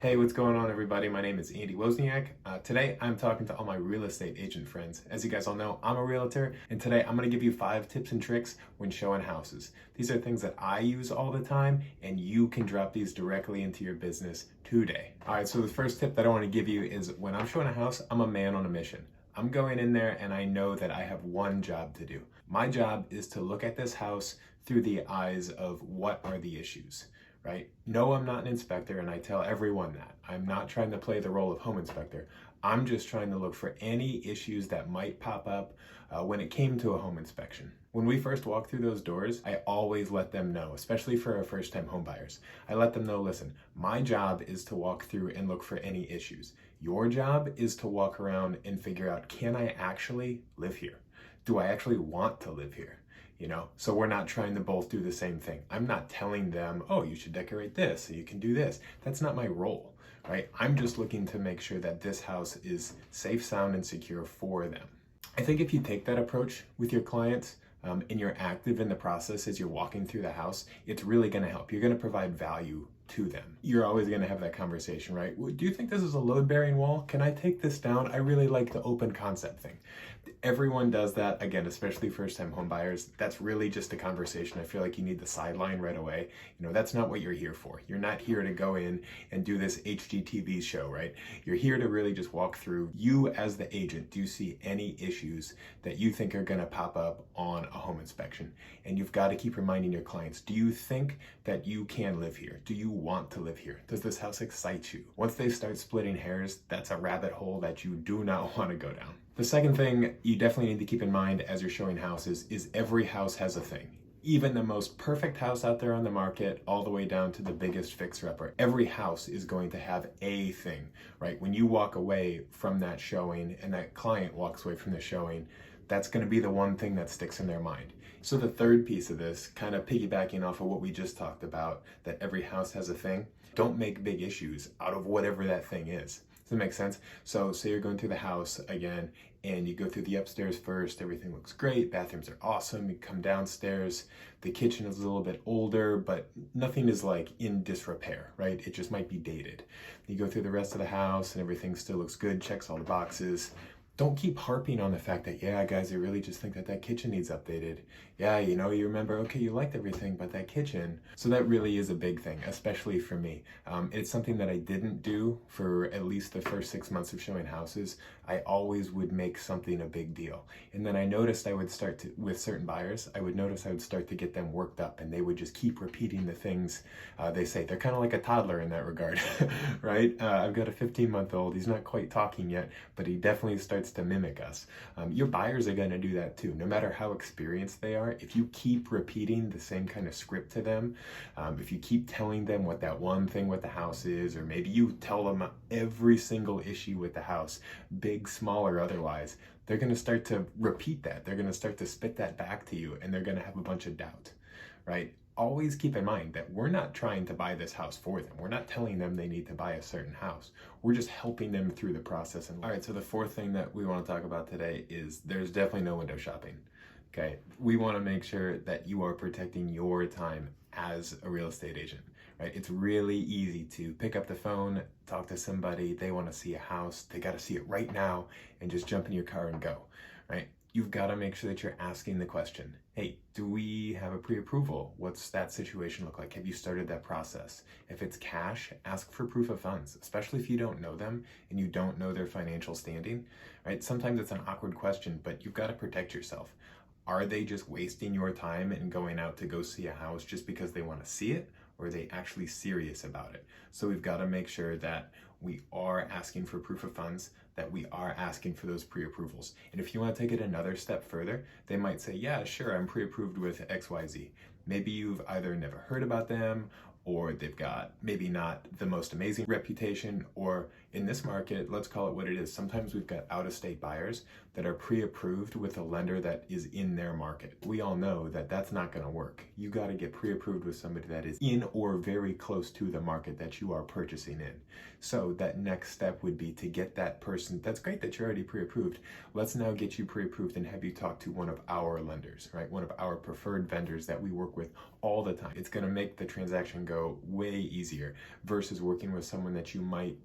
Hey, what's going on, everybody? My name is Andy Wozniak. Today, I'm talking to all my real estate agent friends. As you guys all know, I'm a realtor, and today I'm going to give you 5 tips and tricks when showing houses. These are things that I use all the time, and you can drop these directly into your business today. All right, so the first tip that I want to give you is when I'm showing a house, I'm a man on a mission. I'm going in there and I know that I have one job to do. My job is to look at this house through the eyes of what are the issues. Right? No, I'm not an inspector, and I tell everyone that. I'm not trying to play the role of home inspector. I'm just trying to look for any issues that might pop up when it came to a home inspection. When we first walk through those doors, I always let them know, especially for our first-time home buyers. I let them know, listen, my job is to walk through and look for any issues. Your job is to walk around and figure out, can I actually live here? Do I actually want to live here? So we're not trying to both do the same thing. I'm not telling them, oh, you should decorate this, so you can do this. That's not my role, right? I'm just looking to make sure that this house is safe, sound, and secure for them. I think if you take that approach with your clients, and you're active in the process as you're walking through the house, it's really going to help. You're going to provide value to them. You're always going to have that conversation, right? Do you think this is a load-bearing wall? Can I take this down? I really like the open concept thing. Everyone does that, again, especially first-time home buyers. That's really just a conversation. I feel like you need the sideline right away. That's not what you're here for. You're not here to go in and do this HGTV show, right? You're here to really just walk through. You as the agent, do you see any issues that you think are going to pop up on a home inspection? And you've got to keep reminding your clients, do you think that you can live here? Do you want to live here? Does this house excite you? Once they start splitting hairs, that's a rabbit hole that you do not want to go down. The second thing you definitely need to keep in mind as you're showing houses is every house has a thing. Even the most perfect house out there on the market, all the way down to the biggest fixer-upper, every house is going to have a thing, right? When you walk away from that showing and that client walks away from the showing, that's going to be the one thing that sticks in their mind. So the third piece of this, kind of piggybacking off of what we just talked about, that every house has a thing, don't make big issues out of whatever that thing is. Does that make sense? So say you're going through the house again, and you go through the upstairs first, everything looks great, bathrooms are awesome, you come downstairs, the kitchen is a little bit older, but nothing is like in disrepair, right? It just might be dated. You go through the rest of the house and everything still looks good, checks all the boxes. Don't keep harping on the fact that, yeah, guys, I really just think that kitchen needs updated. Yeah, you remember, okay, you liked everything, but that kitchen. So that really is a big thing, especially for me. It's something that I didn't do for at least the first 6 months of showing houses. I always would make something a big deal. And then I noticed I would start to, with certain buyers, I would start to get them worked up, and they would just keep repeating the things they say. They're kind of like a toddler in that regard, right? I've got a 15-month-old. He's not quite talking yet, but he definitely starts to mimic us. Your buyers are going to do that too, no matter how experienced they are. If you keep repeating the same kind of script to them, if you keep telling them what that one thing with the house is, or maybe you tell them every single issue with the house, big, small, or otherwise, they're going to start to repeat that. They're going to start to spit that back to you, and they're going to have a bunch of doubt, right? Always keep in mind that we're not trying to buy this house for them. We're not telling them they need to buy a certain house. We're just helping them through the process. All right, so the fourth thing that we want to talk about today is there's definitely no window shopping. Okay, we want to make sure that you are protecting your time as a real estate agent, right? It's really easy to pick up the phone, talk to somebody, they want to see a house, they got to see it right now, and just jump in your car and go, right? You've got to make sure that you're asking the question, hey, do we have a pre-approval? What's that situation look like? Have you started that process? If it's cash, ask for proof of funds, especially if you don't know them and you don't know their financial standing, right? Sometimes it's an awkward question, but you've got to protect yourself. Are they just wasting your time and going out to go see a house just because they want to see it? Or are they actually serious about it? So we've got to make sure that we are asking for proof of funds, that we are asking for those pre-approvals. And if you want to take it another step further, they might say, yeah, sure, I'm pre-approved with XYZ. Maybe you've either never heard about them, or they've got maybe not the most amazing reputation, or in this market, let's call it what it is. Sometimes we've got out-of-state buyers that are pre-approved with a lender that is in their market. We all know that that's not going to work. You got to get pre-approved with somebody that is in or very close to the market that you are purchasing in. So that next step would be to get that person. That's great that you're already pre-approved. Let's now get you pre-approved and have you talk to one of our lenders, right? One of our preferred vendors that we work with all the time. It's going to make the transaction go way easier versus working with someone that you might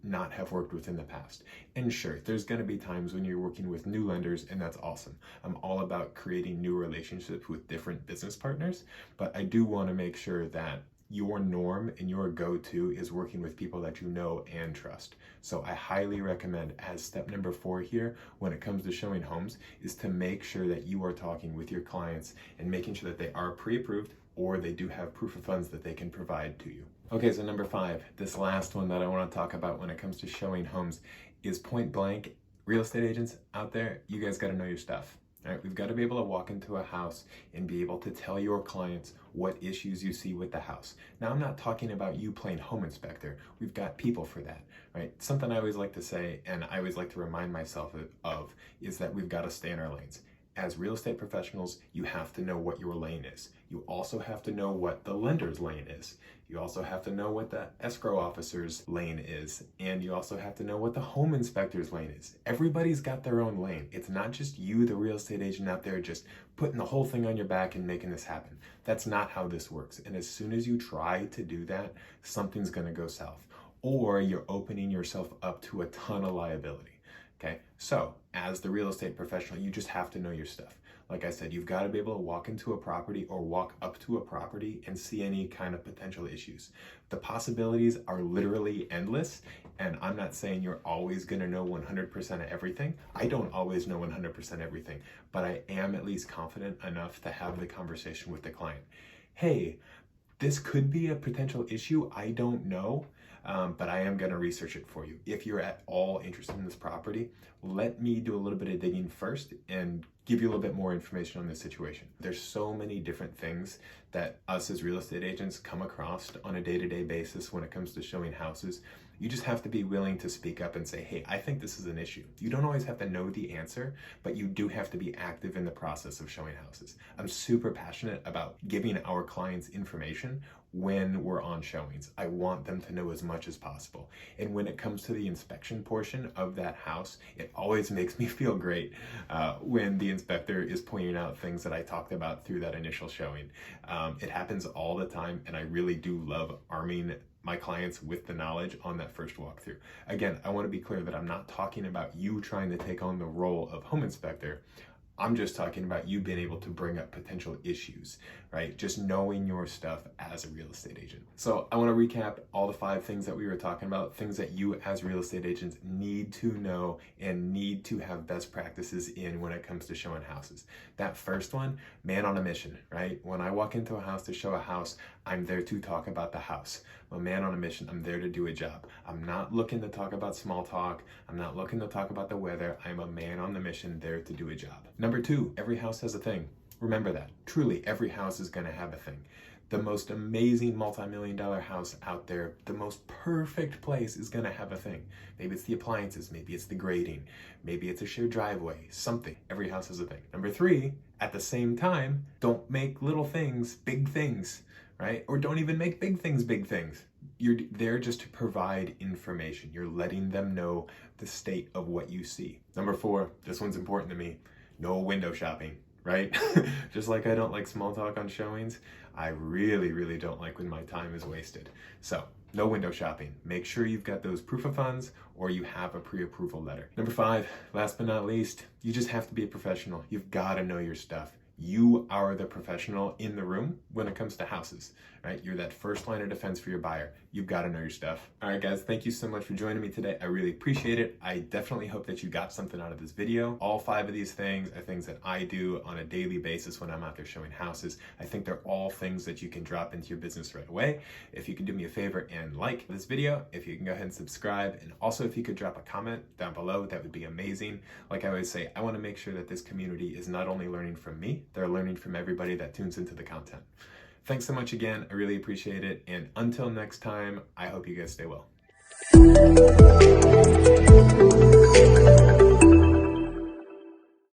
not have worked with in the past. And sure, there's going to be times when you're working with new lenders, and that's awesome. I'm all about creating new relationships with different business partners, but I do want to make sure that your norm and your go-to is working with people that you know and trust. So I highly recommend, as step number 4 here, when it comes to showing homes, is to make sure that you are talking with your clients and making sure that they are pre-approved or they do have proof of funds that they can provide to you. Okay, so number 5, this last one that I want to talk about when it comes to showing homes is point blank. Real estate agents out there, you guys got to know your stuff. All right, we've got to be able to walk into a house and be able to tell your clients what issues you see with the house. Now, I'm not talking about you playing home inspector. We've got people for that, right? Something I always like to say, and I always like to remind myself of, is that we've got to stay in our lanes. As real estate professionals, you have to know what your lane is. You also have to know what the lender's lane is. You also have to know what the escrow officer's lane is. And you also have to know what the home inspector's lane is. Everybody's got their own lane. It's not just you, the real estate agent out there, just putting the whole thing on your back and making this happen. That's not how this works. And as soon as you try to do that, something's going to go south. Or you're opening yourself up to a ton of liability. Okay, so as the real estate professional, you just have to know your stuff. Like I said, you've got to be able to walk into a property or walk up to a property and see any kind of potential issues. The possibilities are literally endless, and I'm not saying you're always going to know 100% of everything. I don't always know 100% everything, but I am at least confident enough to have the conversation with the client. Hey, this could be a potential issue. I don't know. But I am going to research it for you. If you're at all interested in this property, let me do a little bit of digging first and give you a little bit more information on this situation. There's so many different things that us as real estate agents come across on a day-to-day basis when it comes to showing houses. You just have to be willing to speak up and say, hey, I think this is an issue. You don't always have to know the answer, but you do have to be active in the process of showing houses. I'm super passionate about giving our clients information when we're on showings. I want them to know as much as possible. And when it comes to the inspection portion of that house, it always makes me feel great when the inspector is pointing out things that I talked about through that initial showing. It happens all the time, and I really do love arming my clients with the knowledge on that first walkthrough. Again, I want to be clear that I'm not talking about you trying to take on the role of home inspector. I'm just talking about you being able to bring up potential issues, right? Just knowing your stuff as a real estate agent. So I want to recap all the 5 things that we were talking about, things that you as real estate agents need to know and need to have best practices in when it comes to showing houses. That first one, man on a mission, right? When I walk into a house to show a house, I'm there to talk about the house. I'm a man on a mission. I'm there to do a job. I'm not looking to talk about small talk. I'm not looking to talk about the weather. I'm a man on the mission there to do a job. Number 2, every house has a thing. Remember that. Truly, every house is going to have a thing. The most amazing multi-million-dollar house out there, the most perfect place is going to have a thing. Maybe it's the appliances, maybe it's the grading, maybe it's a shared driveway, something. Every house has a thing. Number 3, at the same time, don't make little things big things, right? Or don't even make big things big things. You're there just to provide information. You're letting them know the state of what you see. Number 4, this one's important to me. No window shopping, right? Just like I don't like small talk on showings, I really, really don't like when my time is wasted. So no window shopping. Make sure you've got those proof of funds or you have a pre-approval letter. Number 5, last but not least, you just have to be a professional. You've got to know your stuff. You are the professional in the room when it comes to houses, right? You're that first line of defense for your buyer. You've got to know your stuff. All right, guys, thank you so much for joining me today. I really appreciate it. I definitely hope that you got something out of this video. All 5 of these things are things that I do on a daily basis when I'm out there showing houses. I think they're all things that you can drop into your business right away. If you can do me a favor and like this video, if you can go ahead and subscribe, and also if you could drop a comment down below, that would be amazing. Like I always say, I want to make sure that this community is not only learning from me, they're learning from everybody that tunes into the content. Thanks so much again. I really appreciate it. And until next time, I hope you guys stay well.